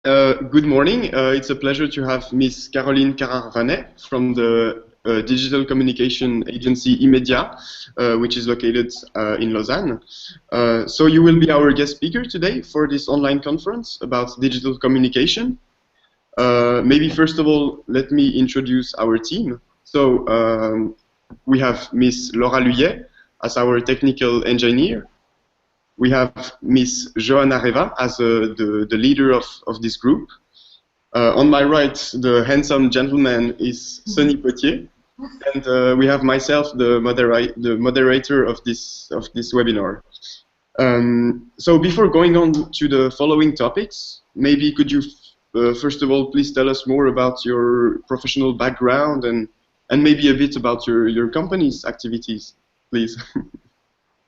Good morning. It's a pleasure to have Miss Caroline Cararvanet from the digital communication agency Imedia, which is located in Lausanne. So you will be our guest speaker today for this online conference about digital communication. Maybe first of all, let me introduce our team. So we have Miss Laura Luyet as our technical engineer. We have Miss Johanna Reva as the leader of this group. On my right, the handsome gentleman is Sonny Potier, and we have myself, the moderator of this webinar. So before going on to the following topics, maybe could you first of all please tell us more about your professional background and maybe a bit about your company's activities, please.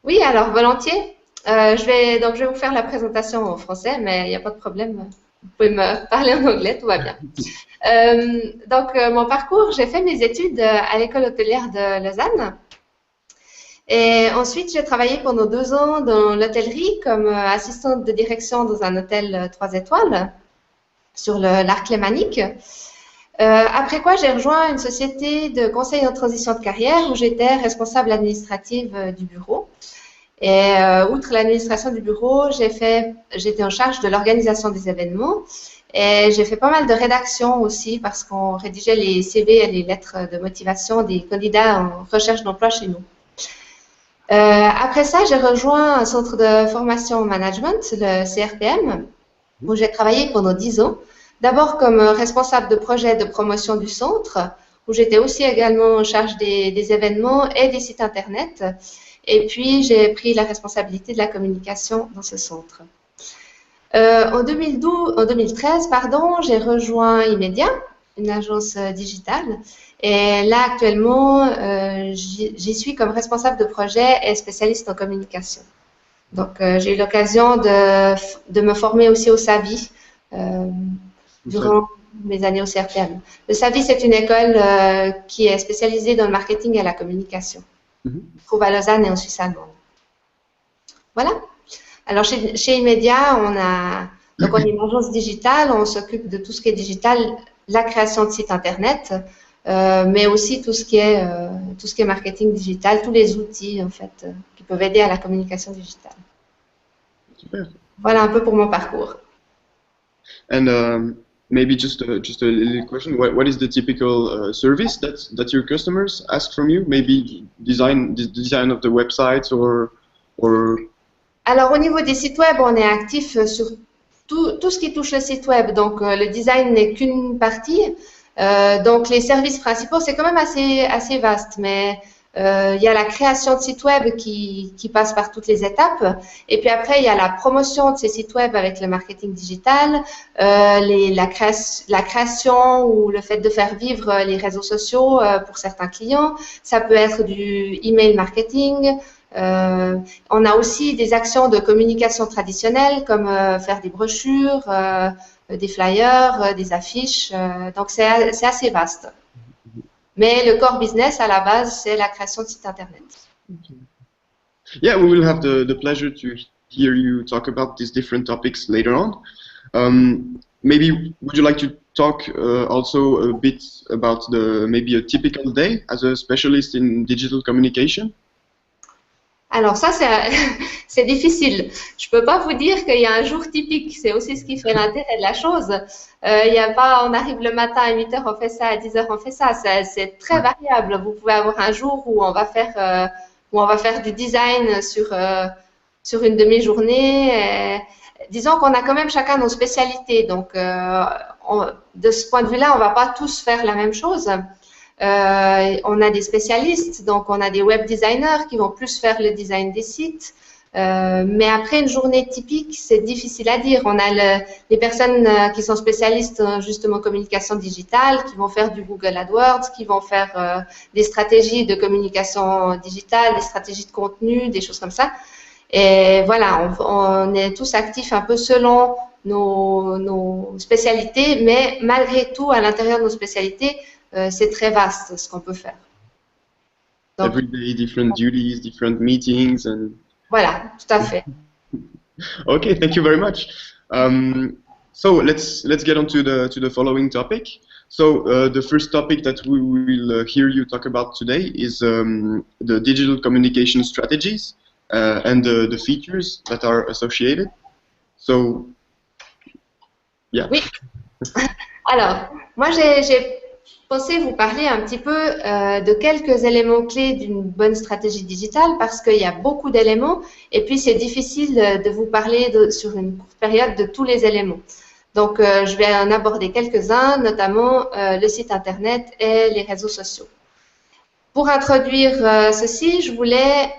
Oui, alors volontiers. Donc je vais vous faire la présentation en français, mais il n'y a pas de problème. Vous pouvez me parler en anglais, tout va bien. Mon parcours, j'ai fait mes études à l'école hôtelière de Lausanne. Et ensuite, j'ai travaillé pendant 2 ans dans l'hôtellerie comme assistante de direction dans un hôtel 3 étoiles sur l'Arc Lémanique. Après quoi, j'ai rejoint une société de conseil en transition de carrière où j'étais responsable administrative du bureau. Et outre l'administration du bureau, j'étais en charge de l'organisation des événements et j'ai fait pas mal de rédaction aussi parce qu'on rédigeait les CV et les lettres de motivation des candidats en recherche d'emploi chez nous. Après ça, j'ai rejoint un centre de formation en management, le CRPM, où j'ai travaillé pendant 10 ans. D'abord comme responsable de projet de promotion du centre, où j'étais aussi également en charge des événements et des sites internet. Et puis, j'ai pris la responsabilité de la communication dans ce centre. En 2013, j'ai rejoint Imedia, une agence digitale. Et là, actuellement, j'y suis comme responsable de projet et spécialiste en communication. Donc, j'ai eu l'occasion de me former aussi au SAVI durant mes années au CRPM. Le SAVI, c'est une école qui est spécialisée dans le marketing et la communication. On trouve à Lausanne et en Suisse allemande. Voilà. Alors, chez Imedia, on est une agence digitale, on s'occupe de tout ce qui est digital, la création de sites internet, mais aussi tout ce qui est marketing digital, tous les outils, en fait, qui peuvent aider à la communication digitale. Super. Voilà un peu pour mon parcours. And maybe just a little question. What is the typical service that your customers ask from you? Maybe the design of the websites or. Alors au niveau des sites web, on est actif sur tout ce qui touche le site web. Donc le design n'est qu'une partie. Donc les services principaux, c'est quand même assez vaste, mais il y a la création de sites web qui passe par toutes les étapes. Et puis après, il y a la promotion de ces sites web avec le marketing digital, la création ou le fait de faire vivre les réseaux sociaux pour certains clients. Ça peut être du email marketing. On a aussi des actions de communication traditionnelles comme faire des brochures, des flyers, des affiches. Donc c'est assez vaste. Mais le core business, à la base, c'est la création de sites internet. Okay. Yeah, we will have the pleasure to hear you talk about these different topics later on. Maybe would you like to talk also a bit about maybe a typical day as a specialist in digital communication? Alors ça, c'est difficile. Je peux pas vous dire qu'il y a un jour typique. C'est aussi ce qui fait l'intérêt de la chose. Il y a pas, on arrive le matin à 8 heures, on fait ça, à 10 heures, on fait ça. C'est très variable. Vous pouvez avoir un jour où on va faire du design sur une demi-journée. Disons qu'on a quand même chacun nos spécialités. Donc, de ce point de vue-là, on va pas tous faire la même chose. On a des spécialistes, donc on a des web designers qui vont plus faire le design des sites. Mais après une journée typique, c'est difficile à dire. On a les personnes qui sont spécialistes justement en communication digitale, qui vont faire du Google AdWords, qui vont faire des stratégies de communication digitale, des stratégies de contenu, des choses comme ça. Et voilà, on est tous actifs un peu selon nos spécialités, mais malgré tout, à l'intérieur de nos spécialités, c'est très vaste ce qu'on peut faire. Donc, every day, different duties, different meetings, and. Voilà, tout à fait. Okay, thank you very much. So let's get on to the following topic. So the first topic that we will hear you talk about today is the digital communication strategies and the features that are associated. So, yeah. Oui. Alors, moi j'ai pensé vous parler un petit peu de quelques éléments clés d'une bonne stratégie digitale parce qu'il y a beaucoup d'éléments et puis c'est difficile de vous parler sur une courte période de tous les éléments. Donc, je vais en aborder quelques-uns, notamment le site Internet et les réseaux sociaux. Pour introduire ceci, je voulais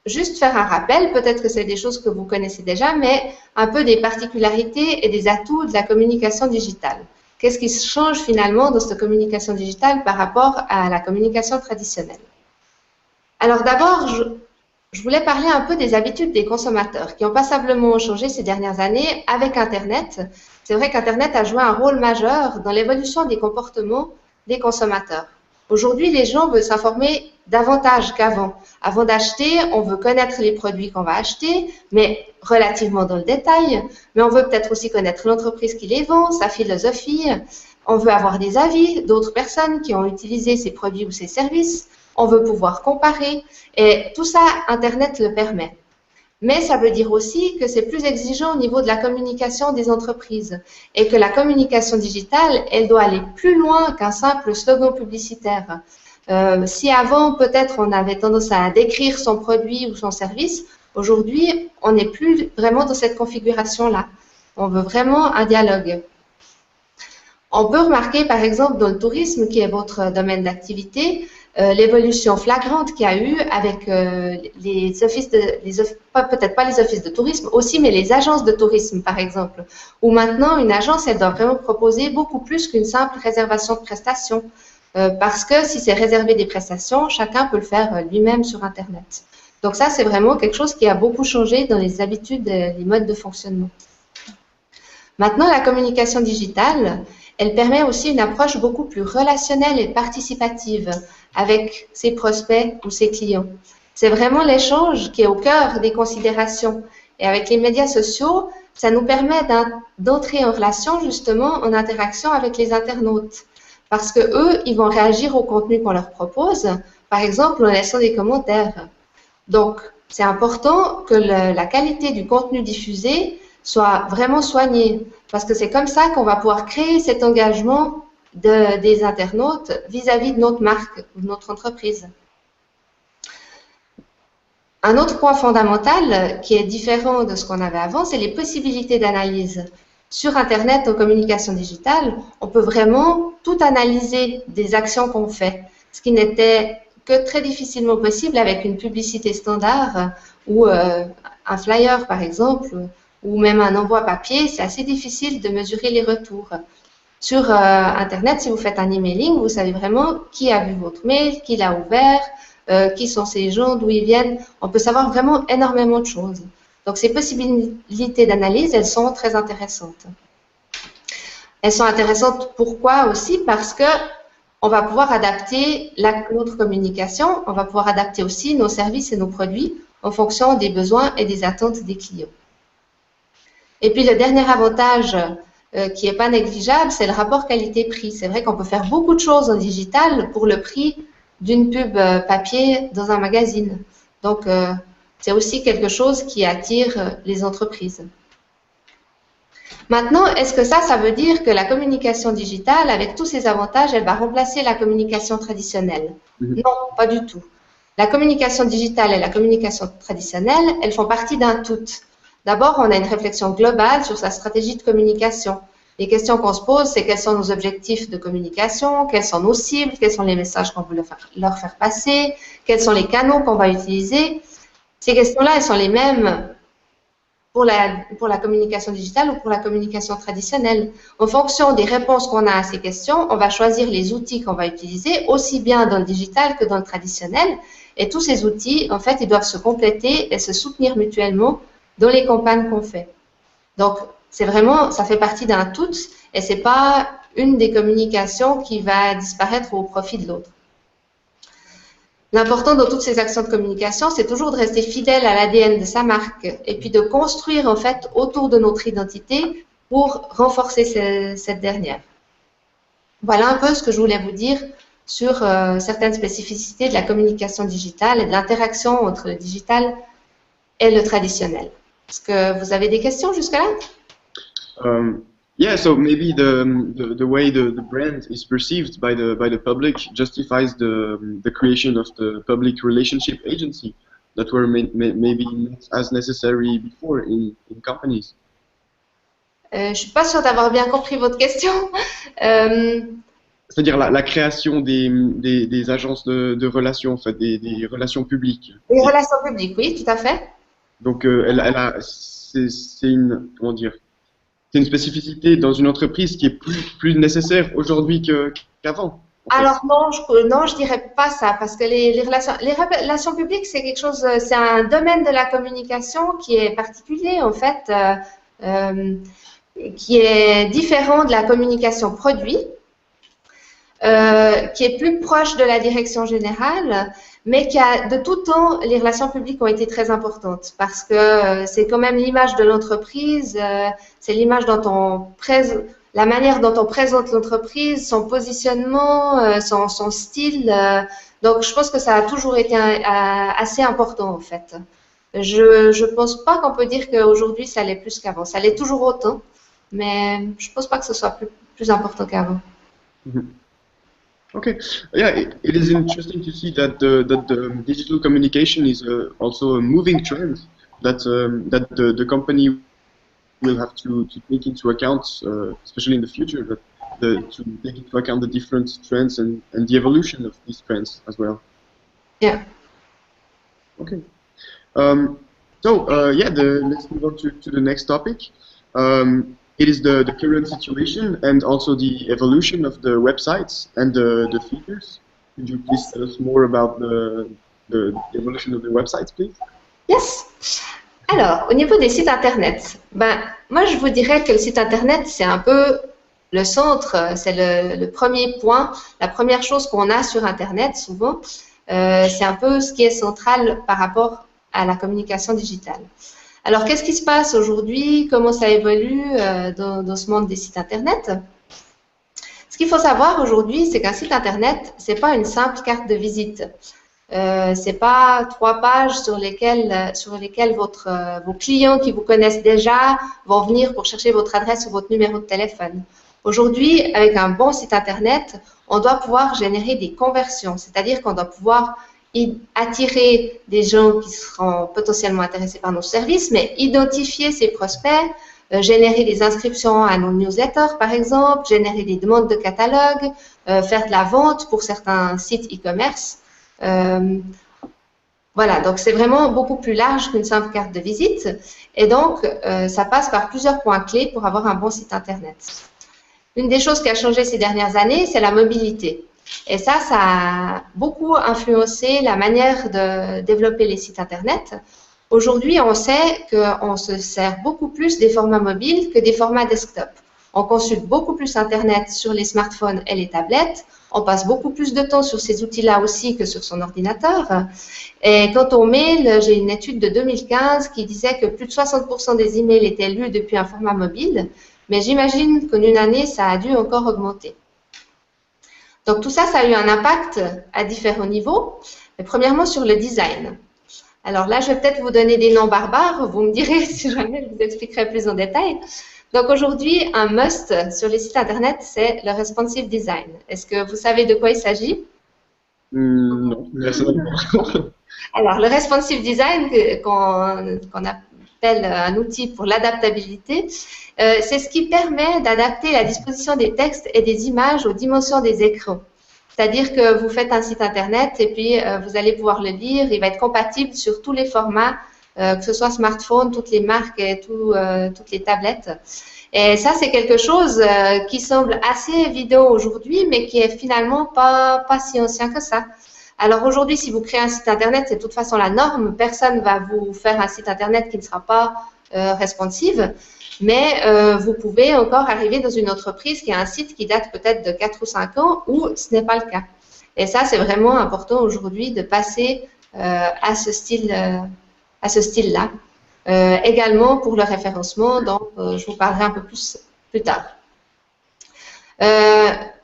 juste faire un rappel, peut-être que c'est des choses que vous connaissez déjà, mais un peu des particularités et des atouts de la communication digitale. Qu'est-ce qui change finalement dans cette communication digitale par rapport à la communication traditionnelle? Alors d'abord, je voulais parler un peu des habitudes des consommateurs qui ont passablement changé ces dernières années avec Internet. C'est vrai qu'Internet a joué un rôle majeur dans l'évolution des comportements des consommateurs. Aujourd'hui, les gens veulent s'informer davantage qu'avant. Avant d'acheter, on veut connaître les produits qu'on va acheter, mais relativement dans le détail. Mais on veut peut-être aussi connaître l'entreprise qui les vend, sa philosophie. On veut avoir des avis d'autres personnes qui ont utilisé ces produits ou ces services. On veut pouvoir comparer. Et tout ça, Internet le permet. Mais ça veut dire aussi que c'est plus exigeant au niveau de la communication des entreprises et que la communication digitale, elle doit aller plus loin qu'un simple slogan publicitaire. Si avant, peut-être, on avait tendance à décrire son produit ou son service, aujourd'hui, on n'est plus vraiment dans cette configuration-là. On veut vraiment un dialogue. On peut remarquer, par exemple, dans le tourisme, qui est votre domaine d'activité, l'évolution flagrante qu'il y a eu avec les offices peut-être pas les offices de tourisme aussi, mais les agences de tourisme, par exemple, où maintenant, une agence, elle doit vraiment proposer beaucoup plus qu'une simple réservation de prestations. Parce que si c'est réserver des prestations, chacun peut le faire lui-même sur Internet. Donc ça, c'est vraiment quelque chose qui a beaucoup changé dans les habitudes, les modes de fonctionnement. Maintenant, la communication digitale, elle permet aussi une approche beaucoup plus relationnelle et participative avec ses prospects ou ses clients. C'est vraiment l'échange qui est au cœur des considérations. Et avec les médias sociaux, ça nous permet d'entrer en relation, justement, en interaction avec les internautes. Parce que eux, ils vont réagir au contenu qu'on leur propose, par exemple en laissant des commentaires. Donc, c'est important que la qualité du contenu diffusé soit vraiment soignée, parce que c'est comme ça qu'on va pouvoir créer cet engagement des internautes vis-à-vis de notre marque ou de notre entreprise. Un autre point fondamental qui est différent de ce qu'on avait avant, c'est les possibilités d'analyse. Sur Internet, en communication digitale, on peut vraiment tout analyser des actions qu'on fait, ce qui n'était que très difficilement possible avec une publicité standard ou un flyer, par exemple, ou même un envoi papier. C'est assez difficile de mesurer les retours. Sur Internet, si vous faites un emailing, vous savez vraiment qui a vu votre mail, qui l'a ouvert, qui sont ces gens, d'où ils viennent. On peut savoir vraiment énormément de choses. Donc, ces possibilités d'analyse, elles sont très intéressantes. Elles sont intéressantes pourquoi aussi? Parce que on va pouvoir adapter notre communication, on va pouvoir adapter aussi nos services et nos produits en fonction des besoins et des attentes des clients. Et puis, le dernier avantage qui n'est pas négligeable, c'est le rapport qualité-prix. C'est vrai qu'on peut faire beaucoup de choses en digital pour le prix d'une pub papier dans un magazine. Donc, c'est aussi quelque chose qui attire les entreprises. Maintenant, est-ce que ça veut dire que la communication digitale, avec tous ses avantages, elle va remplacer la communication traditionnelle? Non, pas du tout. La communication digitale et la communication traditionnelle, elles font partie d'un tout. D'abord, on a une réflexion globale sur sa stratégie de communication. Les questions qu'on se pose, c'est quels sont nos objectifs de communication, quelles sont nos cibles, quels sont les messages qu'on veut leur faire passer, quels sont les canaux qu'on va utiliser. Ces questions-là, elles sont les mêmes pour la communication digitale ou pour la communication traditionnelle. En fonction des réponses qu'on a à ces questions, on va choisir les outils qu'on va utiliser, aussi bien dans le digital que dans le traditionnel. Et tous ces outils, en fait, ils doivent se compléter et se soutenir mutuellement dans les campagnes qu'on fait. Donc, c'est vraiment, ça fait partie d'un tout et c'est pas une des communications qui va disparaître au profit de l'autre. L'important dans toutes ces actions de communication, c'est toujours de rester fidèle à l'ADN de sa marque et puis de construire en fait autour de notre identité pour renforcer cette dernière. Voilà un peu ce que je voulais vous dire sur certaines spécificités de la communication digitale et de l'interaction entre le digital et le traditionnel. Est-ce que vous avez des questions jusque-là? Yeah, so maybe the way the brand is perceived by the public justifies the creation of the public relationship agency that were maybe not as necessary before in companies. Je suis pas sûre d'avoir bien compris votre question. C'est-à-dire la création des agences de relations, en fait, des relations publiques. Les relations publiques, oui, tout à fait. Donc, c'est une, comment dire, c'est une spécificité dans une entreprise qui est plus nécessaire aujourd'hui qu'avant. Alors non, je dirais pas ça, parce que les relations publiques, c'est quelque chose, c'est un domaine de la communication qui est particulier, en fait, qui est différent de la communication produit, qui est plus proche de la direction générale, mais qui a de tout temps, les relations publiques ont été très importantes parce que c'est quand même l'image de l'entreprise, c'est l'image dont on présente, la manière dont on présente l'entreprise, son positionnement, son style. Donc, je pense que ça a toujours été assez important en fait. Je pense pas qu'on peut dire qu'aujourd'hui ça l'est plus qu'avant. Ça l'est toujours autant, mais je pense pas que ce soit plus important qu'avant. Mm-hmm. Okay, yeah, it is interesting to see that the digital communication is also a moving trend that the company will have to take into account, especially in the future, to take into account the different trends and the evolution of these trends as well. Yeah. Okay. Let's move on to the next topic. It is the current situation and also the evolution of the websites and the features. Could you please tell us more about the evolution of the websites, please? Yes. Alors, au niveau des sites Internet, moi je vous dirais que le site Internet, c'est un peu le centre, c'est le premier point, la première chose qu'on a sur Internet souvent. C'est un peu ce qui est central par rapport à la communication digitale. Alors, qu'est-ce qui se passe aujourd'hui? Comment ça évolue dans ce monde des sites Internet? Ce qu'il faut savoir aujourd'hui, c'est qu'un site Internet, ce n'est pas une simple carte de visite. Ce n'est pas 3 pages sur lesquelles vos clients qui vous connaissent déjà vont venir pour chercher votre adresse ou votre numéro de téléphone. Aujourd'hui, avec un bon site Internet, on doit pouvoir générer des conversions, c'est-à-dire qu'on doit pouvoir attirer des gens qui seront potentiellement intéressés par nos services, mais identifier ces prospects, générer des inscriptions à nos newsletters, par exemple, générer des demandes de catalogue, faire de la vente pour certains sites e-commerce. Voilà, donc c'est vraiment beaucoup plus large qu'une simple carte de visite. Et donc, ça passe par plusieurs points clés pour avoir un bon site Internet. Une des choses qui a changé ces dernières années, c'est la mobilité. Et ça a beaucoup influencé la manière de développer les sites Internet. Aujourd'hui, on sait qu'on se sert beaucoup plus des formats mobiles que des formats desktop. On consulte beaucoup plus Internet sur les smartphones et les tablettes. On passe beaucoup plus de temps sur ces outils-là aussi que sur son ordinateur. Et quant aux mails, j'ai une étude de 2015 qui disait que plus de 60% des emails étaient lus depuis un format mobile. Mais j'imagine qu'en une année, ça a dû encore augmenter. Donc tout ça, ça a eu un impact à différents niveaux. Mais premièrement, sur le design. Alors là, je vais peut-être vous donner des noms barbares. Vous me direz si jamais je vous expliquerai plus en détail. Donc aujourd'hui, un must sur les sites Internet, c'est le responsive design. Est-ce que vous savez de quoi il s'agit? Non, personnellement. Alors, le responsive design, qu'on appelle un outil pour l'adaptabilité, c'est ce qui permet d'adapter la disposition des textes et des images aux dimensions des écrans. C'est-à-dire que vous faites un site Internet et puis vous allez pouvoir le lire. Il va être compatible sur tous les formats, que ce soit smartphone, toutes les marques et toutes les tablettes. Et ça, c'est quelque chose qui semble assez évident aujourd'hui, mais qui est finalement pas si ancien que ça. Alors aujourd'hui, si vous créez un site Internet, c'est de toute façon la norme. Personne ne va vous faire un site Internet qui ne sera pas responsive. Mais vous pouvez encore arriver dans une entreprise qui a un site qui date peut-être de 4 ou 5 ans où ce n'est pas le cas. Et ça, c'est vraiment important aujourd'hui de passer à ce style-là. également pour le référencement, donc je vous parlerai un peu plus tard.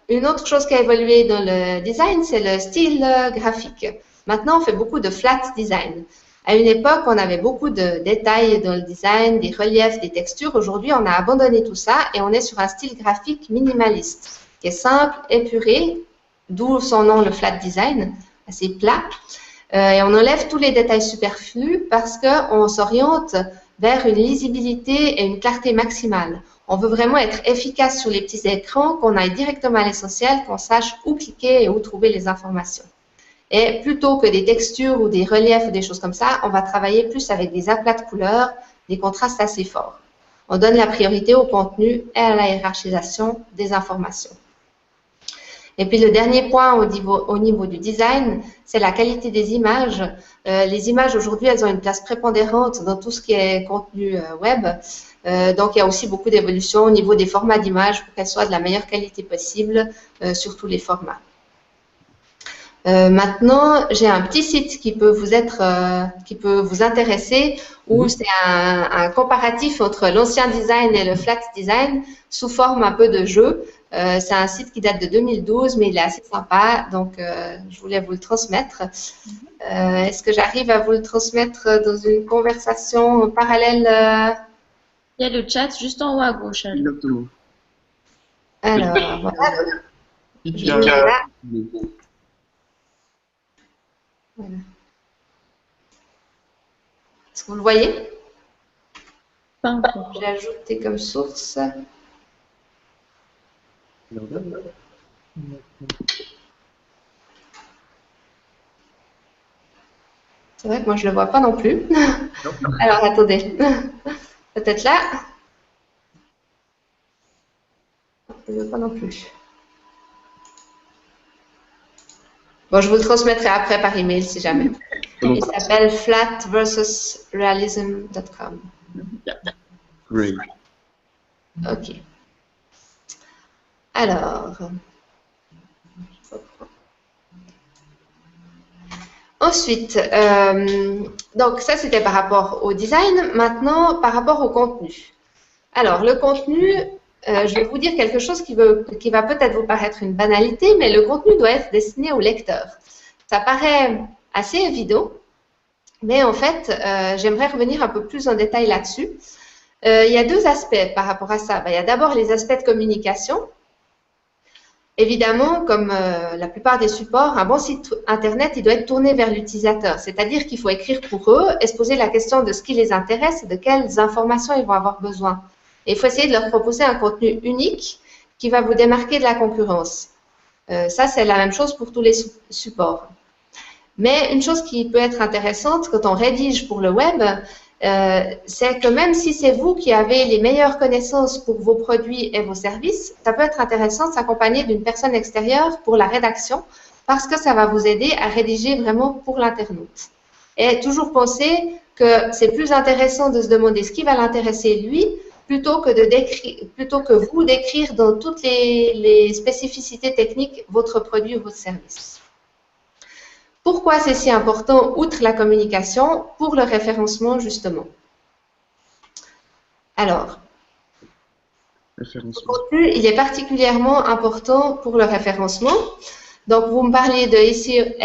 Une autre chose qui a évolué dans le design, c'est le style graphique. Maintenant, on fait beaucoup de flat design. À une époque, on avait beaucoup de détails dans le design, des reliefs, des textures. Aujourd'hui, on a abandonné tout ça et on est sur un style graphique minimaliste, qui est simple, épuré, d'où son nom, le flat design, assez plat. Et on enlève tous les détails superflus parce qu'on s'oriente vers une lisibilité et une clarté maximale. On veut vraiment être efficace sur les petits écrans, qu'on aille directement à l'essentiel, qu'on sache où cliquer et où trouver les informations. Et plutôt que des textures ou des reliefs ou des choses comme ça, on va travailler plus avec des aplats de couleurs, des contrastes assez forts. On donne la priorité au contenu et à la hiérarchisation des informations. Et puis le dernier point au niveau du design, c'est la qualité des images. Les images aujourd'hui, elles ont une place prépondérante dans tout ce qui est contenu web. Donc il y a aussi beaucoup d'évolutions au niveau des formats d'images pour qu'elles soient de la meilleure qualité possible sur tous les formats. Maintenant, j'ai un petit site qui peut vous intéresser, où c'est un comparatif entre l'ancien design et le flat design sous forme un peu de jeu. C'est un site qui date de 2012, mais il est assez sympa, donc je voulais vous le transmettre. Est-ce que j'arrive à vous le transmettre dans une conversation parallèle? Il y a le chat juste en haut à gauche. Exactement. Alors, voilà. Il y a- Voilà. Est-ce que vous le voyez? Pas encore. J'ai ajouté comme source. C'est vrai que moi, je ne le vois pas non plus. Alors, attendez. Peut-être là. Je ne le vois pas non plus. Bon, je vous le transmettrai après par email si jamais. Il s'appelle flatversusrealism.com. Great. OK. Alors, ensuite, donc ça c'était par rapport au design. Maintenant, par rapport au contenu. Alors, le contenu, je vais vous dire quelque chose qui va peut-être vous paraître une banalité, mais le contenu doit être destiné au lecteur. Ça paraît assez évident, mais en fait, j'aimerais revenir un peu plus en détail là-dessus. Il y a deux aspects par rapport à ça. Il y a d'abord les aspects de communication. Évidemment, comme la plupart des supports, un bon site Internet, il doit être tourné vers l'utilisateur. C'est-à-dire qu'il faut écrire pour eux et se poser la question de ce qui les intéresse et de quelles informations ils vont avoir besoin. Et il faut essayer de leur proposer un contenu unique qui va vous démarquer de la concurrence. Ça, c'est la même chose pour tous les supports. Mais une chose qui peut être intéressante quand on rédige pour le web, c'est que même si c'est vous qui avez les meilleures connaissances pour vos produits et vos services, ça peut être intéressant de s'accompagner d'une personne extérieure pour la rédaction parce que ça va vous aider à rédiger vraiment pour l'internaute. Et toujours penser que c'est plus intéressant de se demander ce qui va l'intéresser lui plutôt que vous d'écrire dans toutes les spécificités techniques votre produit ou votre service. Pourquoi c'est si important, outre la communication, pour le référencement, justement? Alors, le contenu, il est particulièrement important pour le référencement. Donc, vous me parliez de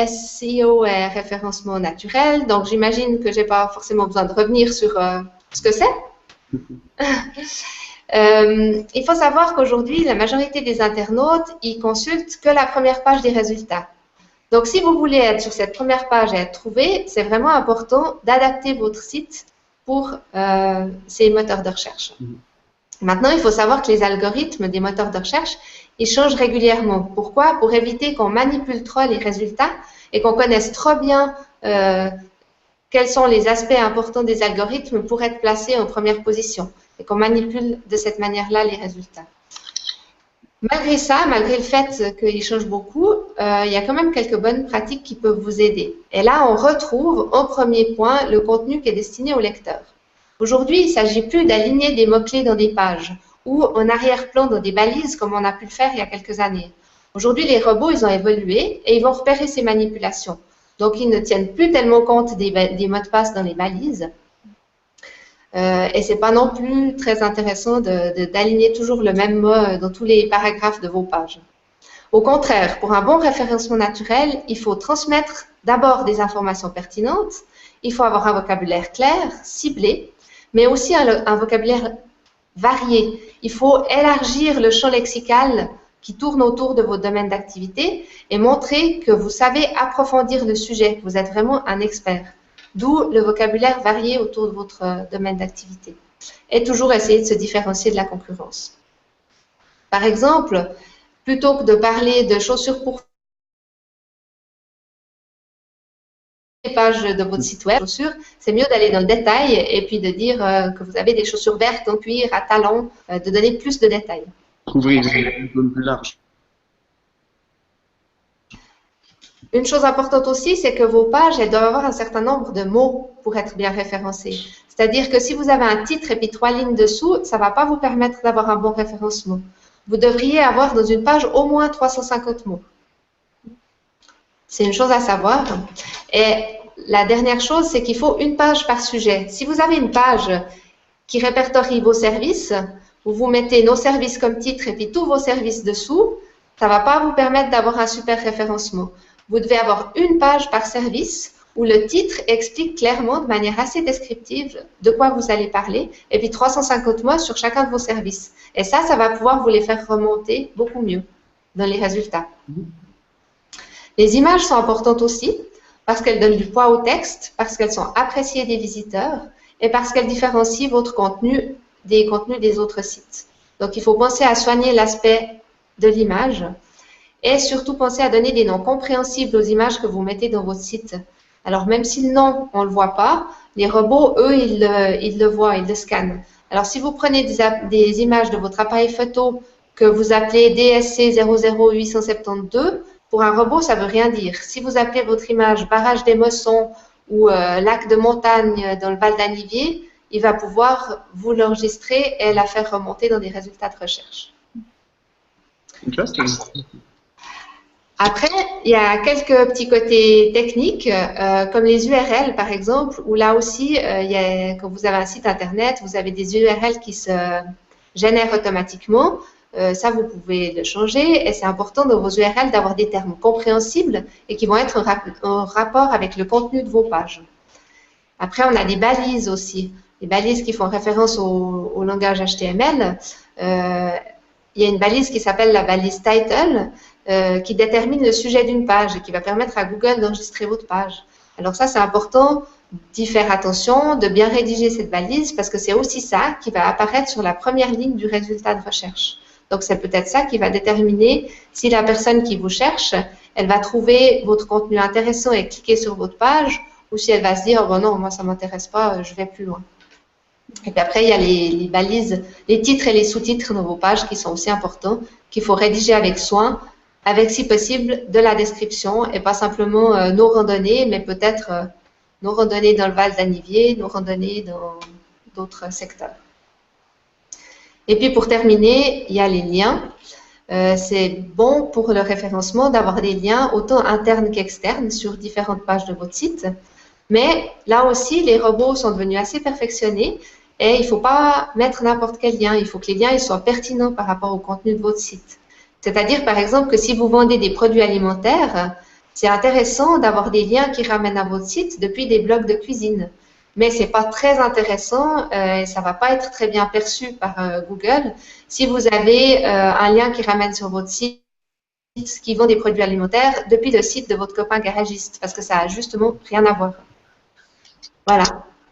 SEO et référencement naturel. Donc, j'imagine que je n'ai pas forcément besoin de revenir sur ce que c'est. Il faut savoir qu'aujourd'hui, la majorité des internautes, ils consultent que la première page des résultats. Donc, si vous voulez être sur cette première page et être trouvé, c'est vraiment important d'adapter votre site pour ces moteurs de recherche. Maintenant, il faut savoir que les algorithmes des moteurs de recherche, ils changent régulièrement. Pourquoi? Pour éviter qu'on manipule trop les résultats et qu'on connaisse trop bien quels sont les aspects importants des algorithmes pour être placés en première position et qu'on manipule de cette manière-là les résultats. Malgré ça, malgré le fait qu'ils changent beaucoup, il y a quand même quelques bonnes pratiques qui peuvent vous aider. Et là, on retrouve en premier point le contenu qui est destiné au lecteur. Aujourd'hui, il ne s'agit plus d'aligner des mots-clés dans des pages ou en arrière-plan dans des balises comme on a pu le faire il y a quelques années. Aujourd'hui, les robots, ils ont évolué et ils vont repérer ces manipulations. Donc, ils ne tiennent plus tellement compte des mots de passe dans les balises. Et c'est pas non plus très intéressant d'aligner toujours le même mot dans tous les paragraphes de vos pages. Au contraire, pour un bon référencement naturel, il faut transmettre d'abord des informations pertinentes, il faut avoir un vocabulaire clair, ciblé, mais aussi un vocabulaire varié. Il faut élargir le champ lexical qui tourne autour de vos domaines d'activité et montrer que vous savez approfondir le sujet, que vous êtes vraiment un expert. D'où le vocabulaire varié autour de votre domaine d'activité. Et toujours essayer de se différencier de la concurrence. Par exemple, plutôt que de parler de chaussures pour les pages de votre site web, c'est mieux d'aller dans le détail et puis de dire que vous avez des chaussures vertes en cuir à talons, de donner plus de détails. Couvrir une zone plus large. Une chose importante aussi, c'est que vos pages, elles doivent avoir un certain nombre de mots pour être bien référencées. C'est-à-dire que si vous avez un titre et puis 3 lignes dessous, ça ne va pas vous permettre d'avoir un bon référencement. Vous devriez avoir dans une page au moins 350 mots. C'est une chose à savoir. Et la dernière chose, c'est qu'il faut une page par sujet. Si vous avez une page qui répertorie vos services, vous mettez nos services comme titre et puis tous vos services dessous, ça ne va pas vous permettre d'avoir un super référencement. Vous devez avoir une page par service où le titre explique clairement de manière assez descriptive de quoi vous allez parler et puis 350 mots sur chacun de vos services. Et ça va pouvoir vous les faire remonter beaucoup mieux dans les résultats. Les images sont importantes aussi parce qu'elles donnent du poids au texte, parce qu'elles sont appréciées des visiteurs et parce qu'elles différencient votre contenu des contenus des autres sites. Donc, il faut penser à soigner l'aspect de l'image et surtout penser à donner des noms compréhensibles aux images que vous mettez dans votre site. Alors, même si le nom, on ne le voit pas, les robots, eux, ils le voient, ils le scannent. Alors, si vous prenez des images de votre appareil photo que vous appelez DSC 00872, pour un robot, ça ne veut rien dire. Si vous appelez votre image barrage des Mossons ou lac de montagne dans le Val d'Anivier, il va pouvoir vous l'enregistrer et la faire remonter dans des résultats de recherche. Interesting. Après, il y a quelques petits côtés techniques, comme les URL par exemple, où là aussi, quand vous avez un site internet, vous avez des URL qui se génèrent automatiquement. Ça, vous pouvez le changer et c'est important dans vos URL d'avoir des termes compréhensibles et qui vont être en rapport avec le contenu de vos pages. Après, on a des balises aussi. Les balises qui font référence au langage HTML. Il y a une balise qui s'appelle la balise title qui détermine le sujet d'une page et qui va permettre à Google d'enregistrer votre page. Alors ça, c'est important d'y faire attention, de bien rédiger cette balise parce que c'est aussi ça qui va apparaître sur la première ligne du résultat de recherche. Donc, c'est peut-être ça qui va déterminer si la personne qui vous cherche, elle va trouver votre contenu intéressant et cliquer sur votre page ou si elle va se dire, oh, bon non, moi, ça ne m'intéresse pas, je vais plus loin. Et puis après, il y a les balises, les titres et les sous-titres dans vos pages qui sont aussi importants, qu'il faut rédiger avec soin, avec, si possible, de la description et pas simplement nos randonnées, mais peut-être nos randonnées dans le Val d'Anivier, nos randonnées dans d'autres secteurs. Et puis, pour terminer, il y a les liens. C'est bon pour le référencement d'avoir des liens autant internes qu'externes sur différentes pages de votre site. Mais là aussi, les robots sont devenus assez perfectionnés et il ne faut pas mettre n'importe quel lien. Il faut que les liens ils soient pertinents par rapport au contenu de votre site. C'est-à-dire, par exemple, que si vous vendez des produits alimentaires, c'est intéressant d'avoir des liens qui ramènent à votre site depuis des blogs de cuisine. Mais ce n'est pas très intéressant et ça ne va pas être très bien perçu par Google si vous avez un lien qui ramène sur votre site qui vend des produits alimentaires depuis le site de votre copain garagiste parce que ça n'a justement rien à voir. Voilà,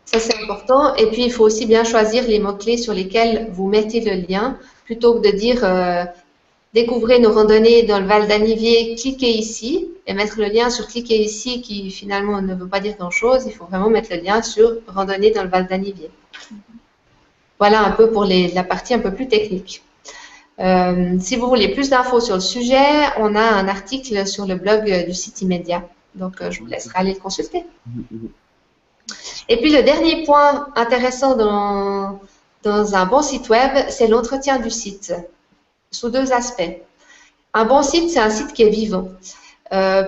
ça c'est important. Et puis, il faut aussi bien choisir les mots-clés sur lesquels vous mettez le lien plutôt que de dire découvrez nos randonnées dans le Val d'Anivier, cliquez ici et mettre le lien sur cliquez ici qui finalement ne veut pas dire grand-chose. Il faut vraiment mettre le lien sur randonnée dans le Val d'Anivier. Voilà un peu pour la partie un peu plus technique. Si vous voulez plus d'infos sur le sujet, on a un article sur le blog du site Immédiat. Donc, je vous laisserai aller le consulter. Et puis, le dernier point intéressant dans un bon site web, c'est l'entretien du site, sous deux aspects. Un bon site, c'est un site qui est vivant.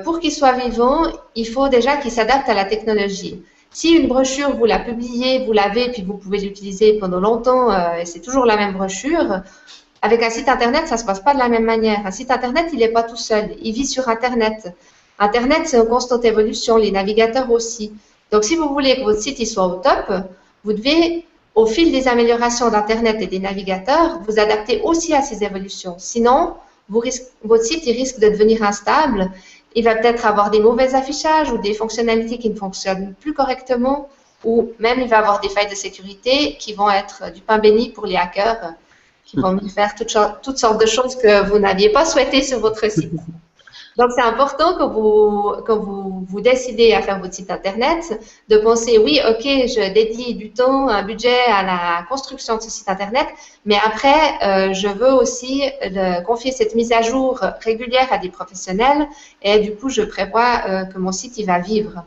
Pour qu'il soit vivant, il faut déjà qu'il s'adapte à la technologie. Si une brochure, vous la publiez, vous l'avez, puis vous pouvez l'utiliser pendant longtemps, et c'est toujours la même brochure, avec un site Internet, ça ne se passe pas de la même manière. Un site Internet, il n'est pas tout seul, il vit sur Internet. Internet, c'est en constante évolution, les navigateurs aussi. Donc, si vous voulez que votre site il soit au top, vous devez, au fil des améliorations d'Internet et des navigateurs, vous adapter aussi à ces évolutions. Sinon, votre site il risque de devenir instable. Il va peut-être avoir des mauvais affichages ou des fonctionnalités qui ne fonctionnent plus correctement, ou même il va avoir des failles de sécurité qui vont être du pain béni pour les hackers, qui vont faire toutes sortes de choses que vous n'aviez pas souhaitées sur votre site. Donc, c'est important quand vous décidez à faire votre site Internet, de penser, oui, OK, je dédie du temps, un budget à la construction de ce site Internet, mais après, je veux aussi confier cette mise à jour régulière à des professionnels et du coup, je prévois que mon site, il va vivre.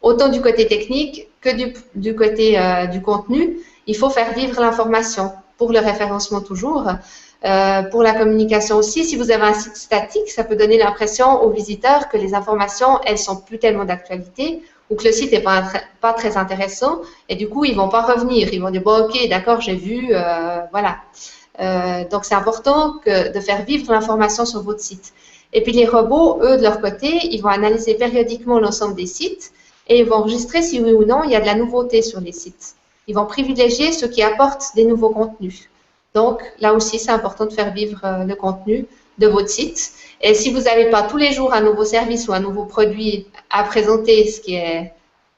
Autant du côté technique que du côté du contenu, il faut faire vivre l'information pour le référencement toujours. Pour la communication aussi, si vous avez un site statique, ça peut donner l'impression aux visiteurs que les informations, elles sont plus tellement d'actualité ou que le site n'est pas très intéressant et du coup, ils vont pas revenir. Ils vont dire, bon, OK, d'accord, j'ai vu, voilà. Donc, c'est important de faire vivre l'information sur votre site. Et puis, les robots, eux, de leur côté, ils vont analyser périodiquement l'ensemble des sites et ils vont enregistrer si oui ou non, il y a de la nouveauté sur les sites. Ils vont privilégier ceux qui apportent des nouveaux contenus. Donc, là aussi, c'est important de faire vivre le contenu de votre site. Et si vous n'avez pas tous les jours un nouveau service ou un nouveau produit à présenter, ce qui est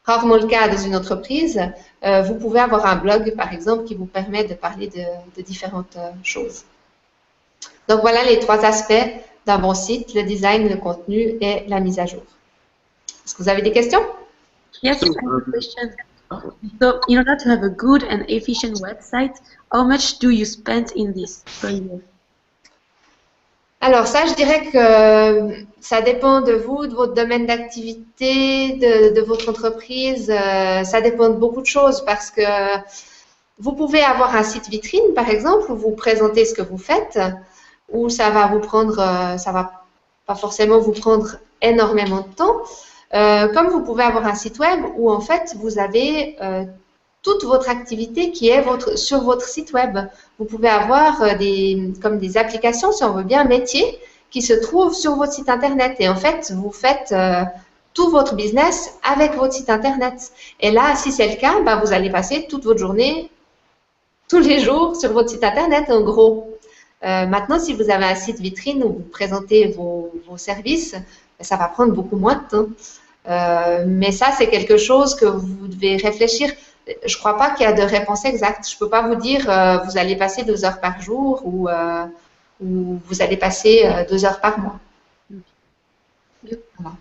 rarement le cas dans une entreprise, vous pouvez avoir un blog, par exemple, qui vous permet de parler de différentes choses. Donc, voilà les trois aspects d'un bon site, le design, le contenu et la mise à jour. Est-ce que vous avez des questions? Yes, I have a question. So, in order to have a good and efficient website, how much do you spend in this per year? Alors ça, je dirais que ça dépend de vous, de votre domaine d'activité, de votre entreprise. Ça dépend de beaucoup de choses parce que vous pouvez avoir un site vitrine, par exemple, où vous présentez ce que vous faites, où ça va vous prendre, ça va pas forcément vous prendre énormément de temps. Comme vous pouvez avoir un site web où en fait vous avez toute votre activité qui est sur votre site web. Vous pouvez avoir comme des applications, si on veut bien, métiers, qui se trouvent sur votre site Internet. Et en fait, vous faites tout votre business avec votre site Internet. Et là, si c'est le cas, ben, vous allez passer toute votre journée, tous les jours, sur votre site Internet, en gros. Maintenant, si vous avez un site vitrine où vous présentez vos services, ça va prendre beaucoup moins de temps. Mais ça, c'est quelque chose que vous devez réfléchir. Je ne crois pas qu'il y a de réponse exacte. Je ne peux pas vous dire vous allez passer 2 heures par jour ou vous allez passer 2 heures par mois. Voilà.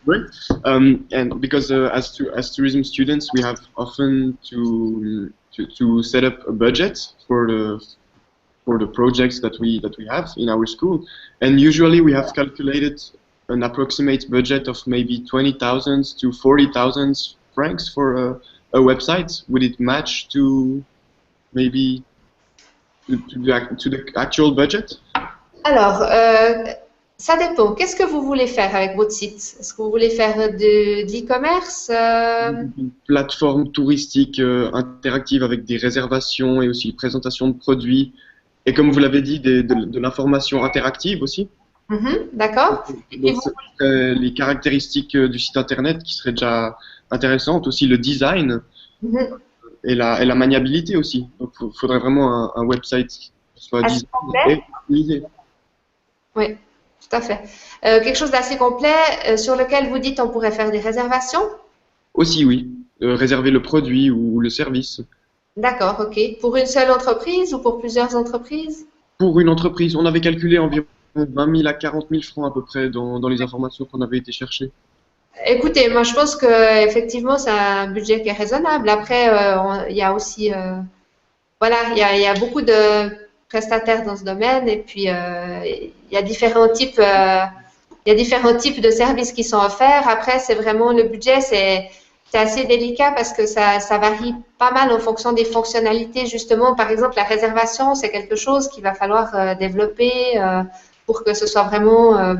Great. And because as tourism students, we have often to set up a budget for the projects that we have in our school, and usually we have calculated an approximate budget of maybe 20,000 to 40,000 francs for a website. Would it match to maybe to the actual budget? Alors, ça dépend. Qu'est-ce que vous voulez faire avec votre site? Est-ce que vous voulez faire de l'e-commerce? Une plateforme touristique interactive avec des réservations et aussi présentation de produits. Et comme vous l'avez dit, de l'information interactive aussi. D'accord. Donc, les caractéristiques du site internet qui seraient déjà intéressantes, aussi le design et la maniabilité aussi. Donc, il faudrait vraiment un website qui soit designé et utilisé. Oui, tout à fait. Quelque chose d'assez complet sur lequel vous dites on pourrait faire des réservations? Aussi, oui. Réserver le produit ou le service. D'accord, ok. Pour une seule entreprise ou pour plusieurs entreprises? Pour une entreprise, on avait calculé environ 20 000 à 40 000 francs à peu près dans les informations qu'on avait été chercher. Écoutez, moi je pense que effectivement c'est un budget qui est raisonnable. Après, il y a aussi, voilà, il y a beaucoup de prestataires dans ce domaine et puis il y a différents types, de services qui sont offerts. Après, c'est vraiment le budget, c'est assez délicat parce que ça varie pas mal en fonction des fonctionnalités. Justement, par exemple, la réservation, c'est quelque chose qu'il va falloir développer pour que ce soit vraiment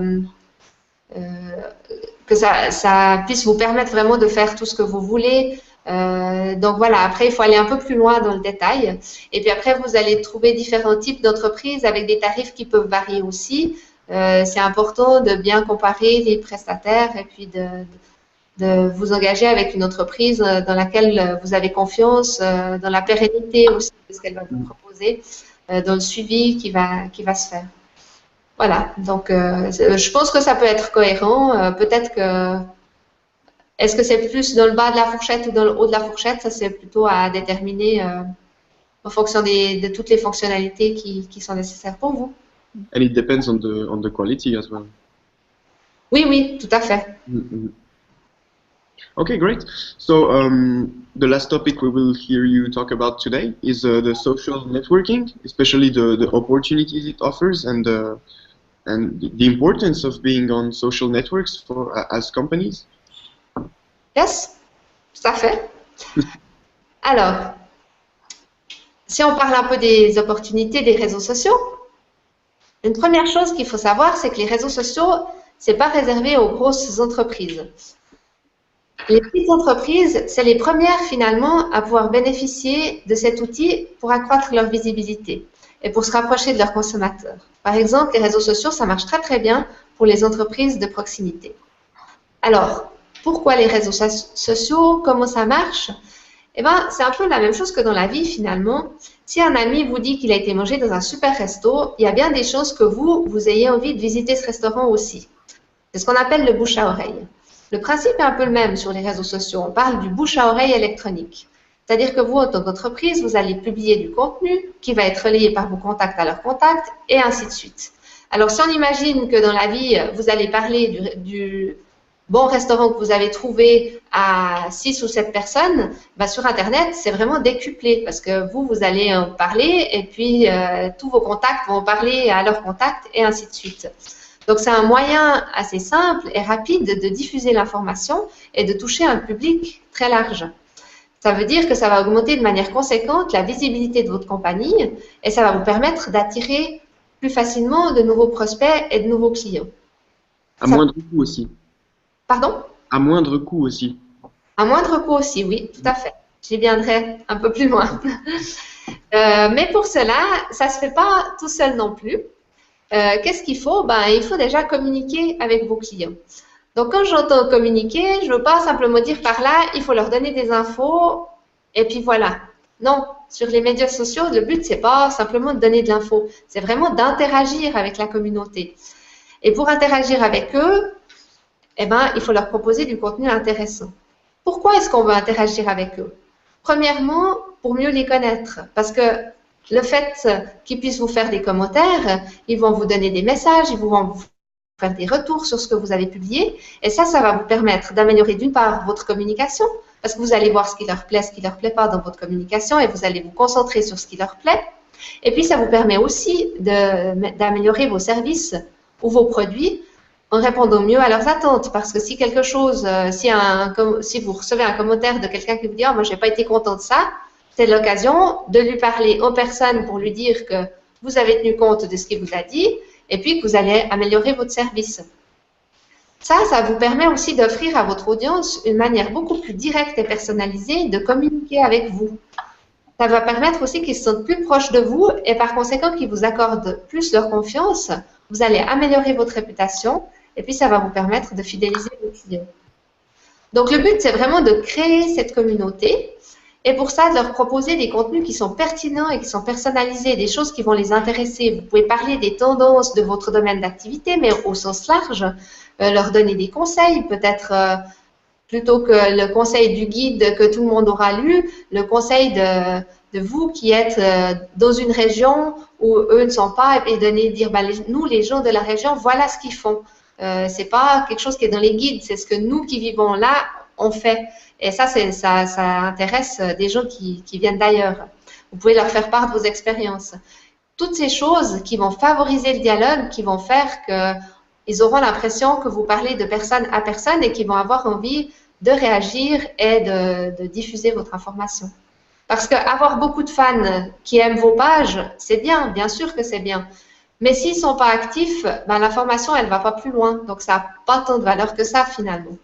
que ça puisse vous permettre vraiment de faire tout ce que vous voulez. Donc voilà, après, il faut aller un peu plus loin dans le détail. Et puis après, vous allez trouver différents types d'entreprises avec des tarifs qui peuvent varier aussi. C'est important de bien comparer les prestataires et puis de vous engager avec une entreprise dans laquelle vous avez confiance, dans la pérennité aussi de ce qu'elle va vous proposer, dans le suivi qui va se faire. Voilà, donc je pense que ça peut être cohérent. Peut-être que est-ce que c'est plus dans le bas de la fourchette ou dans le haut de la fourchette? Ça, c'est plutôt à déterminer en fonction de toutes les fonctionnalités qui sont nécessaires pour vous. And it depends on the quality as well. Oui, oui, tout à fait. Okay, great. So the last topic we will hear you talk about today is the social networking, especially the opportunities it offers and the importance of being on social networks as companies. Yes, tout à fait. Alors, si on parle un peu des opportunités des réseaux sociaux, une première chose qu'il faut savoir, c'est que les réseaux sociaux, c'est pas réservé aux grosses entreprises. Les petites entreprises, c'est les premières finalement à pouvoir bénéficier de cet outil pour accroître leur visibilité et pour se rapprocher de leurs consommateurs. Par exemple, les réseaux sociaux, ça marche très très bien pour les entreprises de proximité. Alors, pourquoi les réseaux sociaux? Comment ça marche? Eh bien, c'est un peu la même chose que dans la vie finalement. Si un ami vous dit qu'il a été mangé dans un super resto, il y a bien des chances que vous ayez envie de visiter ce restaurant aussi. C'est ce qu'on appelle le bouche à oreille. Le principe est un peu le même sur les réseaux sociaux. On parle du bouche à oreille électronique. C'est-à-dire que vous, en tant qu'entreprise, vous allez publier du contenu qui va être relayé par vos contacts à leurs contacts et ainsi de suite. Alors, si on imagine que dans la vie, vous allez parler du bon restaurant que vous avez trouvé à 6 ou 7 personnes, bah sur Internet, c'est vraiment décuplé parce que vous allez en parler et puis tous vos contacts vont parler à leurs contacts et ainsi de suite. Donc, c'est un moyen assez simple et rapide de diffuser l'information et de toucher un public très large. Ça veut dire que ça va augmenter de manière conséquente la visibilité de votre compagnie et ça va vous permettre d'attirer plus facilement de nouveaux prospects et de nouveaux clients. À moindre coût aussi. Pardon? À moindre coût aussi. À moindre coût aussi, oui, tout à fait. J'y viendrai un peu plus loin. Mais pour cela, ça ne se fait pas tout seul non plus. Qu'est-ce qu'il faut? Ben, il faut déjà communiquer avec vos clients. Donc, quand j'entends communiquer, je ne veux pas simplement dire par là, il faut leur donner des infos et puis voilà. Non, sur les médias sociaux, le but, ce n'est pas simplement de donner de l'info, c'est vraiment d'interagir avec la communauté. Et pour interagir avec eux, eh ben, il faut leur proposer du contenu intéressant. Pourquoi est-ce qu'on veut interagir avec eux? Premièrement, pour mieux les connaître, parce que le fait qu'ils puissent vous faire des commentaires, ils vont vous donner des messages, ils vont vous faire des retours sur ce que vous avez publié. Et ça va vous permettre d'améliorer d'une part votre communication, parce que vous allez voir ce qui leur plaît, ce qui ne leur plaît pas dans votre communication, et vous allez vous concentrer sur ce qui leur plaît. Et puis, ça vous permet aussi d'améliorer vos services ou vos produits en répondant mieux à leurs attentes. Parce que si quelque chose, si vous recevez un commentaire de quelqu'un qui vous dit « Oh, moi, je n'ai pas été content de ça », c'est l'occasion de lui parler en personne pour lui dire que vous avez tenu compte de ce qu'il vous a dit et puis que vous allez améliorer votre service. Ça vous permet aussi d'offrir à votre audience une manière beaucoup plus directe et personnalisée de communiquer avec vous. Ça va permettre aussi qu'ils se sentent plus proches de vous et par conséquent qu'ils vous accordent plus leur confiance. Vous allez améliorer votre réputation et puis ça va vous permettre de fidéliser vos clients. Donc le but, c'est vraiment de créer cette communauté. Et pour ça, de leur proposer des contenus qui sont pertinents et qui sont personnalisés, des choses qui vont les intéresser. Vous pouvez parler des tendances de votre domaine d'activité, mais au sens large, leur donner des conseils, peut-être plutôt que le conseil du guide que tout le monde aura lu, le conseil de vous qui êtes dans une région où eux ne sont pas, et dire, ben, nous, les gens de la région, voilà ce qu'ils font. C'est pas quelque chose qui est dans les guides, c'est ce que nous qui vivons là, on fait. Et ça intéresse des gens qui viennent d'ailleurs. Vous pouvez leur faire part de vos expériences. Toutes ces choses qui vont favoriser le dialogue, qui vont faire qu'ils auront l'impression que vous parlez de personne à personne et qu'ils vont avoir envie de réagir et de diffuser votre information. Parce qu'avoir beaucoup de fans qui aiment vos pages, c'est bien sûr que c'est bien. Mais s'ils ne sont pas actifs, ben, l'information, elle ne va pas plus loin. Donc, ça n'a pas tant de valeur que ça, finalement.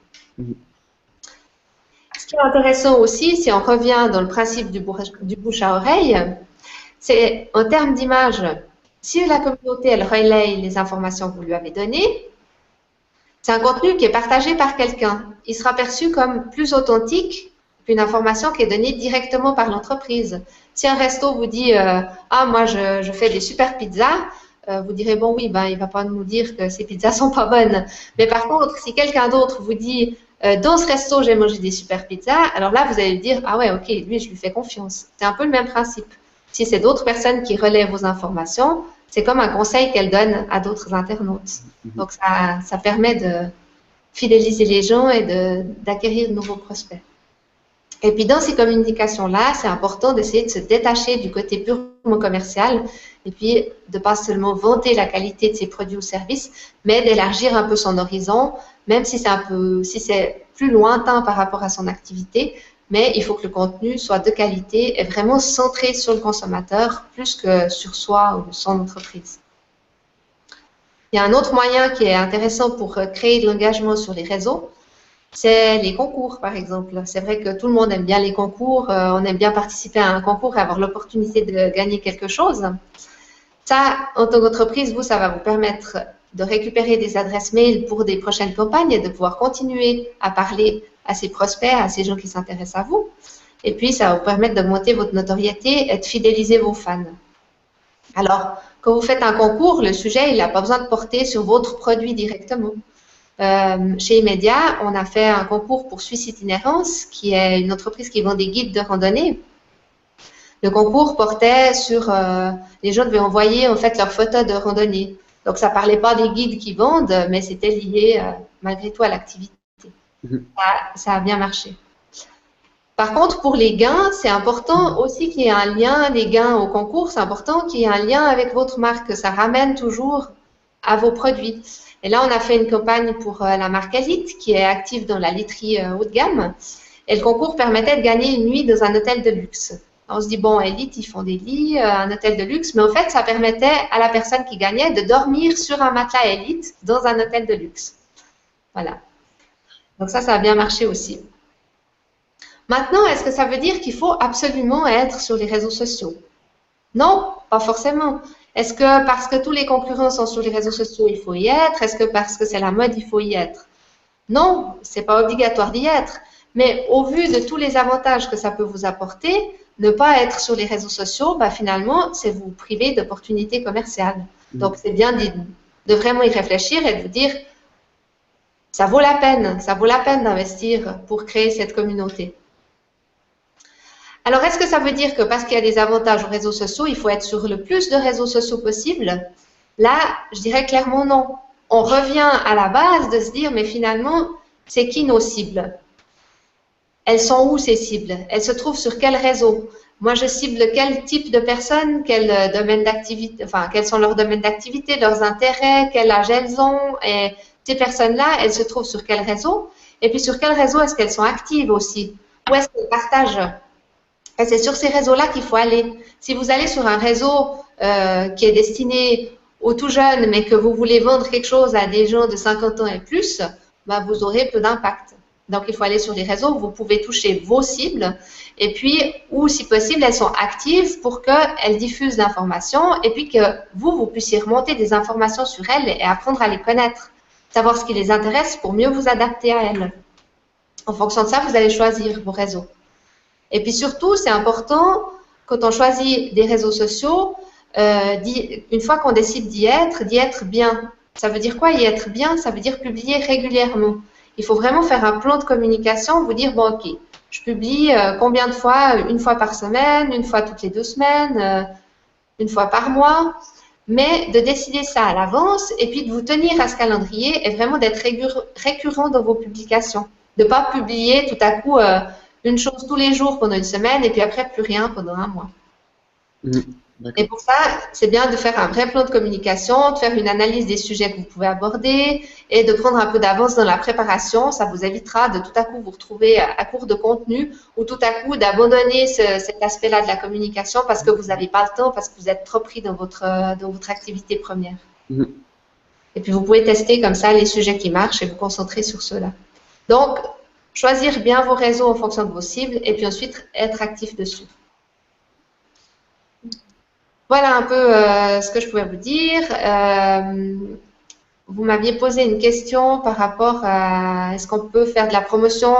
Ce qui est intéressant aussi, si on revient dans le principe du bouche à oreille, c'est en termes d'image, si la communauté, elle relaye les informations que vous lui avez données, c'est un contenu qui est partagé par quelqu'un. Il sera perçu comme plus authentique qu'une information qui est donnée directement par l'entreprise. Si un resto vous dit ah, moi, je fais des super pizzas », vous direz, bon, oui, ben, il ne va pas nous dire que ces pizzas ne sont pas bonnes. Mais par contre, si quelqu'un d'autre vous dit, dans ce resto, j'ai mangé des super pizzas, alors là, vous allez dire, ah ouais, ok, lui, je lui fais confiance. C'est un peu le même principe. Si c'est d'autres personnes qui relaient vos informations, c'est comme un conseil qu'elle donne à d'autres internautes. Donc, ça permet de fidéliser les gens et d'acquérir de nouveaux prospects. Et puis, dans ces communications-là, c'est important d'essayer de se détacher du côté purement commercial et puis de pas seulement vanter la qualité de ses produits ou services, mais d'élargir un peu son horizon, même si c'est plus lointain par rapport à son activité, mais il faut que le contenu soit de qualité et vraiment centré sur le consommateur plus que sur soi ou son entreprise. Il y a un autre moyen qui est intéressant pour créer de l'engagement sur les réseaux, c'est les concours, par exemple. C'est vrai que tout le monde aime bien les concours, on aime bien participer à un concours et avoir l'opportunité de gagner quelque chose. Ça, en tant qu'entreprise, ça va vous permettre de récupérer des adresses mail pour des prochaines campagnes et de pouvoir continuer à parler à ces prospects, à ces gens qui s'intéressent à vous. Et puis, ça va vous permettre d'augmenter votre notoriété et de fidéliser vos fans. Alors, quand vous faites un concours, le sujet, il n'a pas besoin de porter sur votre produit directement. Chez Immedia, on a fait un concours pour Suisse Itinérance, qui est une entreprise qui vend des guides de randonnée. Le concours portait sur, les gens devaient envoyer en fait leurs photos de randonnée. Donc ça parlait pas des guides qui vendent, mais c'était lié malgré tout à l'activité. Ça a bien marché. Par contre, pour les gains, c'est important aussi qu'il y ait un lien, les gains au concours, c'est important qu'il y ait un lien avec votre marque, que ça ramène toujours à vos produits. Et là, on a fait une campagne pour la marque Elite, qui est active dans la literie haut de gamme. Et le concours permettait de gagner une nuit dans un hôtel de luxe. On se dit, bon, Elite, ils font des lits, un hôtel de luxe, mais en fait, ça permettait à la personne qui gagnait de dormir sur un matelas Elite dans un hôtel de luxe. Voilà. Donc ça a bien marché aussi. Maintenant, est-ce que ça veut dire qu'il faut absolument être sur les réseaux sociaux? Non, pas forcément. Est-ce que parce que tous les concurrents sont sur les réseaux sociaux, il faut y être? Est-ce que parce que c'est la mode, il faut y être? Non, c'est pas obligatoire d'y être. Mais au vu de tous les avantages que ça peut vous apporter, ne pas être sur les réseaux sociaux, finalement, c'est vous priver d'opportunités commerciales. Donc, c'est bien de vraiment y réfléchir et de vous dire, ça vaut la peine d'investir pour créer cette communauté. Alors, est-ce que ça veut dire que parce qu'il y a des avantages aux réseaux sociaux, il faut être sur le plus de réseaux sociaux possible? Là, je dirais clairement non. On revient à la base de se dire, mais finalement, c'est qui nos cibles? Elles sont où ces cibles? Elles se trouvent sur quel réseau? Moi, je cible quel type de personnes, quel domaine d'activité, enfin, quels sont leurs domaines d'activité, leurs intérêts, quel âge elles ont. Et ces personnes-là, elles se trouvent sur quel réseau? Et puis, sur quel réseau est-ce qu'elles sont actives aussi? Où est-ce qu'elles partagent? Et c'est sur ces réseaux-là qu'il faut aller. Si vous allez sur un réseau qui est destiné aux tout jeunes, mais que vous voulez vendre quelque chose à des gens de 50 ans et plus, vous aurez peu d'impact. Donc, il faut aller sur les réseaux où vous pouvez toucher vos cibles et puis où, si possible, elles sont actives pour qu'elles diffusent l'information et puis que vous puissiez remonter des informations sur elles et apprendre à les connaître, savoir ce qui les intéresse pour mieux vous adapter à elles. En fonction de ça, vous allez choisir vos réseaux. Et puis surtout, c'est important, quand on choisit des réseaux sociaux, une fois qu'on décide d'y être bien. Ça veut dire quoi, y être bien? Ça veut dire publier régulièrement. Il faut vraiment faire un plan de communication, vous dire, bon, ok, je publie combien de fois? Une fois par semaine, une fois toutes les 2 semaines, une fois par mois. Mais de décider ça à l'avance et puis de vous tenir à ce calendrier et vraiment d'être récurrent dans vos publications. De ne pas publier tout à coup une chose tous les jours pendant une semaine et puis après plus rien pendant un mois. Et pour ça, c'est bien de faire un vrai plan de communication, de faire une analyse des sujets que vous pouvez aborder et de prendre un peu d'avance dans la préparation. Ça vous évitera de tout à coup vous retrouver à court de contenu ou tout à coup d'abandonner cet aspect-là de la communication parce que vous n'avez pas le temps, parce que vous êtes trop pris dans votre activité première. Et puis, vous pouvez tester comme ça les sujets qui marchent et vous concentrer sur ceux-là. Donc, choisir bien vos réseaux en fonction de vos cibles et puis ensuite être actif dessus. Voilà un peu ce que je pouvais vous dire. Vous m'aviez posé une question par rapport à est-ce qu'on peut faire de la promotion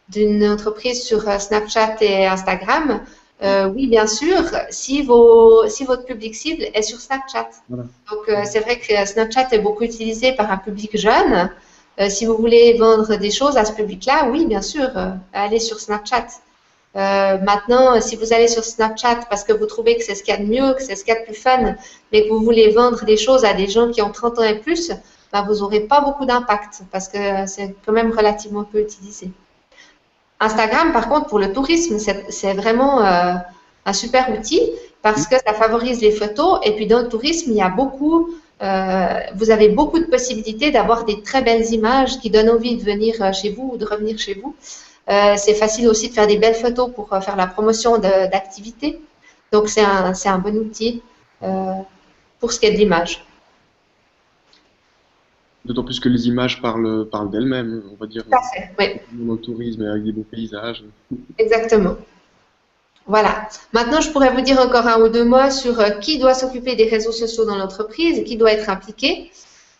d'une entreprise sur Snapchat et Instagram. Oui, bien sûr, si votre public cible est sur Snapchat. Voilà. Donc, c'est vrai que Snapchat est beaucoup utilisé par un public jeune. Si vous voulez vendre des choses à ce public-là, oui, bien sûr, allez sur Snapchat. Maintenant, si vous allez sur Snapchat parce que vous trouvez que c'est ce qu'il y a de mieux, que c'est ce qu'il y a de plus fun, mais que vous voulez vendre des choses à des gens qui ont 30 ans et plus, ben, vous n'aurez pas beaucoup d'impact parce que c'est quand même relativement peu utilisé. Instagram, par contre, pour le tourisme, c'est vraiment un super outil parce que ça favorise les photos. Et puis, dans le tourisme, il y a vous avez beaucoup de possibilités d'avoir des très belles images qui donnent envie de venir chez vous ou de revenir chez vous. C'est facile aussi de faire des belles photos pour faire la promotion d'activités. Donc, c'est un bon outil pour ce qui est de l'image. D'autant plus que les images parlent d'elles-mêmes, on va dire. Tout à fait, oui. Dans le tourisme avec des beaux paysages. Exactement. Voilà. Maintenant, je pourrais vous dire encore un ou deux mots sur qui doit s'occuper des réseaux sociaux dans l'entreprise et qui doit être impliqué.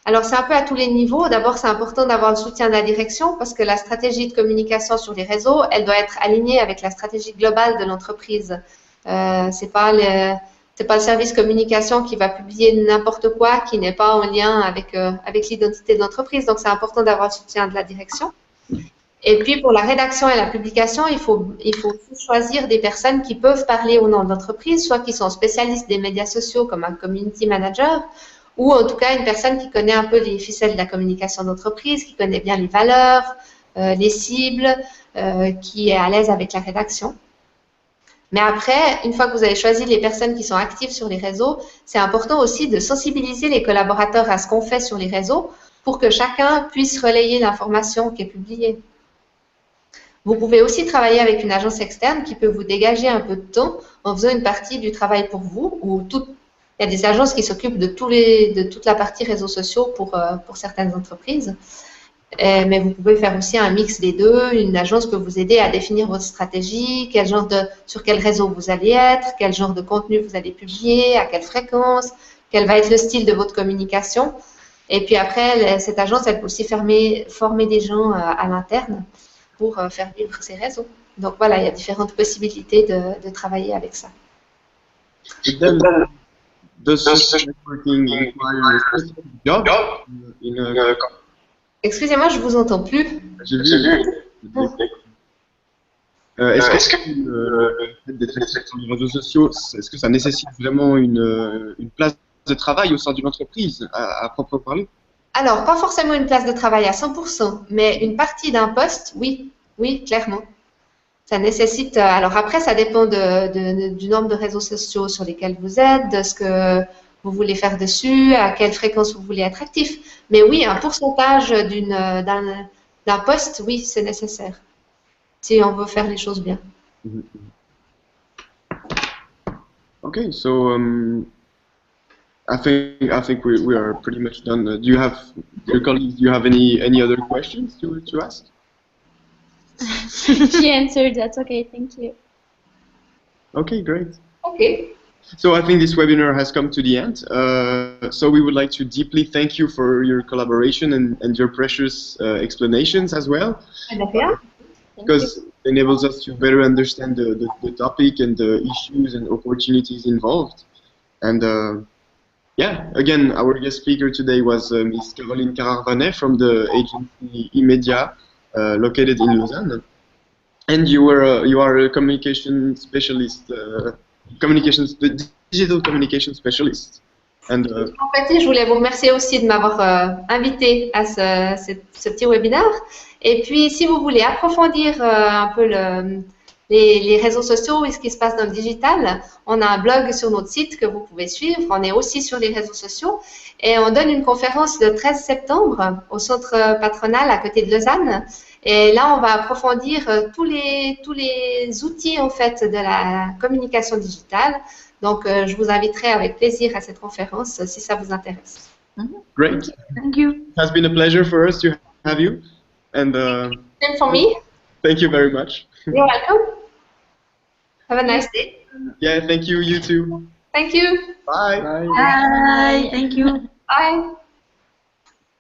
Alors, c'est un peu à tous les niveaux. D'abord, c'est important d'avoir le soutien de la direction parce que la stratégie de communication sur les réseaux, elle doit être alignée avec la stratégie globale de l'entreprise. C'est pas le service communication qui va publier n'importe quoi qui n'est pas en lien avec l'identité de l'entreprise. Donc, c'est important d'avoir le soutien de la direction. Et puis, pour la rédaction et la publication, il faut choisir des personnes qui peuvent parler au nom de l'entreprise, soit qui sont spécialistes des médias sociaux comme un community manager, ou en tout cas une personne qui connaît un peu les ficelles de la communication d'entreprise, qui connaît bien les valeurs, les cibles, qui est à l'aise avec la rédaction. Mais après, une fois que vous avez choisi les personnes qui sont actives sur les réseaux, c'est important aussi de sensibiliser les collaborateurs à ce qu'on fait sur les réseaux pour que chacun puisse relayer l'information qui est publiée. Vous pouvez aussi travailler avec une agence externe qui peut vous dégager un peu de temps en faisant une partie du travail pour vous. Il y a des agences qui s'occupent de toute la partie réseaux sociaux pour certaines entreprises. Mais vous pouvez faire aussi un mix des deux. Une agence peut vous aider à définir votre stratégie, sur quel réseau vous allez être, quel genre de contenu vous allez publier, à quelle fréquence, quel va être le style de votre communication. Et puis après, cette agence, elle peut aussi former des gens à l'interne pour faire vivre ces réseaux. Donc voilà, il y a différentes possibilités de travailler avec ça. Excusez-moi, je ne vous entends plus. Est-ce que d'être sur les réseaux sociaux, est-ce que ça nécessite vraiment une place de travail au sein d'une entreprise, à proprement parler? Alors, pas forcément une place de travail à 100%, mais une partie d'un poste, oui, clairement. Ça nécessite, alors après, ça dépend du nombre de réseaux sociaux sur lesquels vous êtes, de ce que vous voulez faire dessus, à quelle fréquence vous voulez être actif. Mais oui, un pourcentage d'un poste, oui, c'est nécessaire, si on veut faire les choses bien. Okay, so I think we are pretty much done. Do you have, dear colleagues, do you have any other questions to ask? She answered. That's okay. Thank you. Okay, great. Okay. So I think this webinar has come to the end. So we would like to deeply thank you for your collaboration and your precious explanations as well. Because it enables us to better understand the topic and the issues and opportunities involved. And yeah, again, our guest speaker today was Ms. Caroline Cararvanet from the agency eMedia, located in Lausanne. And you are a communication specialist, digital communication specialist. And, en fait, je voulais vous remercier aussi de m'avoir invité à ce petit webinaire. Et puis, si vous voulez approfondir un peu les réseaux sociaux et ce qui se passe dans le digital. On a un blog sur notre site que vous pouvez suivre. On est aussi sur les réseaux sociaux. Et on donne une conférence le 13 septembre au centre patronal à côté de Lausanne. Et là, on va approfondir tous les outils en fait de la communication digitale. Donc, je vous inviterai avec plaisir à cette conférence si ça vous intéresse. Great. Thank you. It has been a pleasure for us to have you. And Same for me. thank you very much. You're welcome. Have a nice day. Yeah, thank you. You too. Thank you. Bye. Bye. Thank you. Bye.